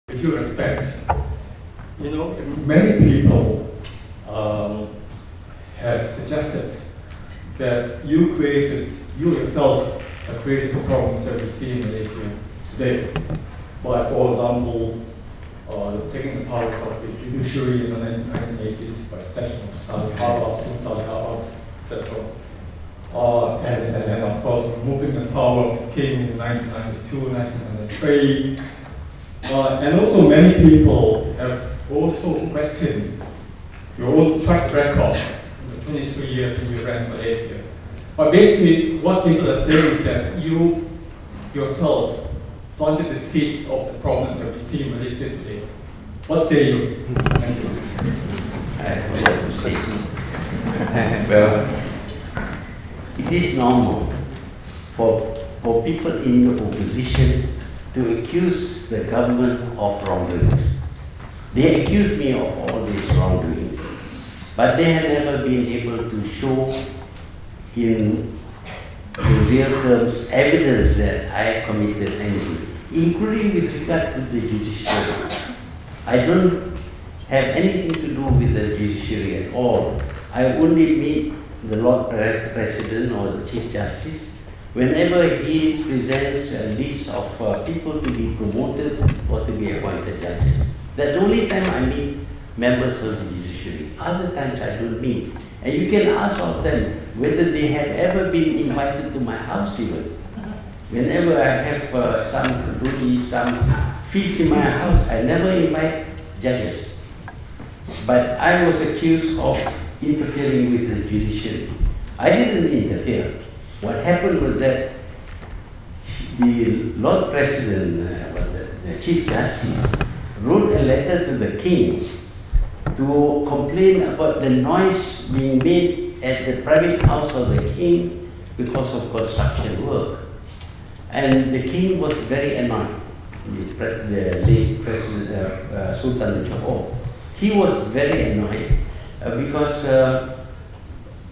with due respect, many people have suggested that you yourself have created the problems that we see in Malaysia today. By, for example, taking the powers of the judiciary in the 1980s by setting of Salih etc. And then, of course, removing the power of the king in 1992, 1993. And also many people have also questioned your own track record in the 23 years that you ran Malaysia. But basically, what people are saying is that you yourself planted the seeds of the problems that we see in Malaysia today. What say you? Thank you. I forgot to say. Well, it is normal for people in the opposition to accuse the government of wrongdoings. They accuse me of all these wrongdoings, but they have never been able to show in real terms evidence that I committed anything, including with regard to the judiciary. I don't have anything to do with the judiciary at all. I only meet the Lord President or the Chief Justice whenever he presents a list of people to be promoted or to be appointed judges. That's the only time I meet members of the judiciary. Other times I don't meet. And you can ask of them whether they have ever been invited to my house even. Whenever I have some feast in my house, I never invite judges. But I was accused of interfering with the judiciary. I didn't interfere. What happened was that the Lord President, the Chief Justice, wrote a letter to the King to complain about the noise being made at the private house of the King because of construction work. And the King was very annoyed, the late President Sultan Johor. He was very annoyed because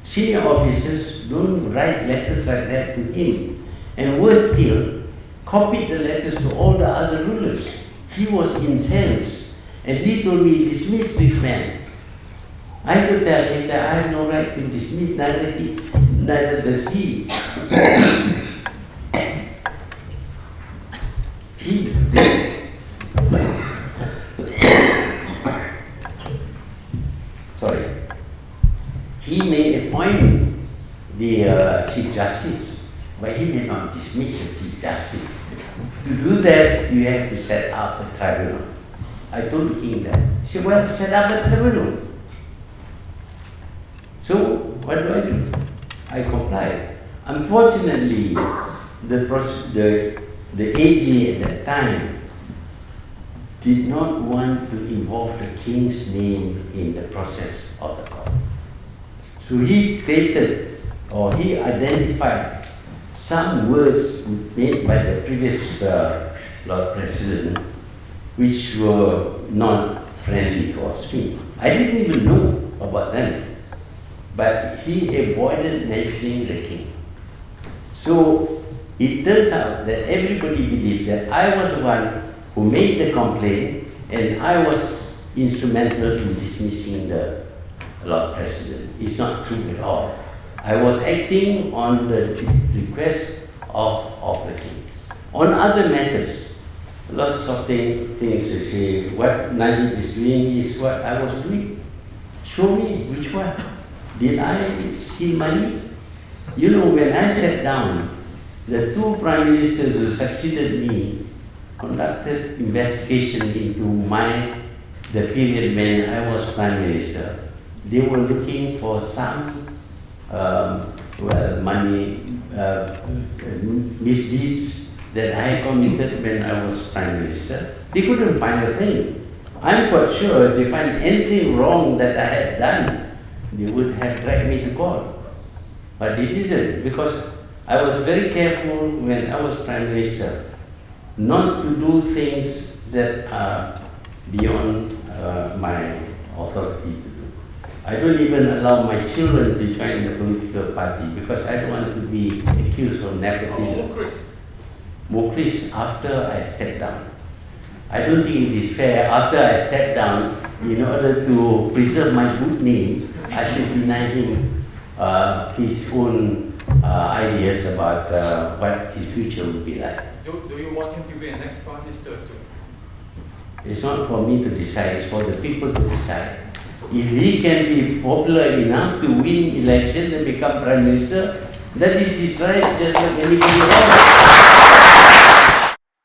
senior officers don't write letters like that to him. And worse still, copied the letters to all the other rulers. He was incensed. And he told me, dismiss this man. I could tell him that I have no right to dismiss, neither does he. He may appoint the Chief Justice, but he may not dismiss the Chief Justice. To do that, you have to set up a tribunal. I told the King that. He said, well, set up a tribunal. So, what do? I complied. Unfortunately, the AG at that time did not want to involve the King's name in the process of the court. So he created, or he identified some words made by the previous Lord President which were not friendly towards me. I didn't even know about them, but he avoided mentioning the King. So it turns out that everybody believes that I was the one who made the complaint and I was instrumental in dismissing the Lord President. It's not true at all. I was acting on the request of the King. On other matters, lots of things to say, what Najib is doing is what I was doing. Show me which one. Did I steal money? You know, when I sat down, the two prime ministers who succeeded me conducted investigation into the period when I was prime minister. They were looking for some money misdeeds that I committed when I was prime minister. They couldn't find a thing. I'm quite sure if they find anything wrong that I had done, they would have dragged me to court. But they didn't, because I was very careful when I was prime minister not to do things that are beyond my authority to do. I don't even allow my children to join the political party because I don't want to be accused of nepotism. Mokris, after I stepped down, I don't think it is fair. After I step down, in order to preserve my good name, I should deny him his own ideas about what his future will be like. Do you want him to be an next Prime Minister too? It's not for me to decide, it's for the people to decide. If he can be popular enough to win election and become Prime Minister, that is his right, just like anybody else.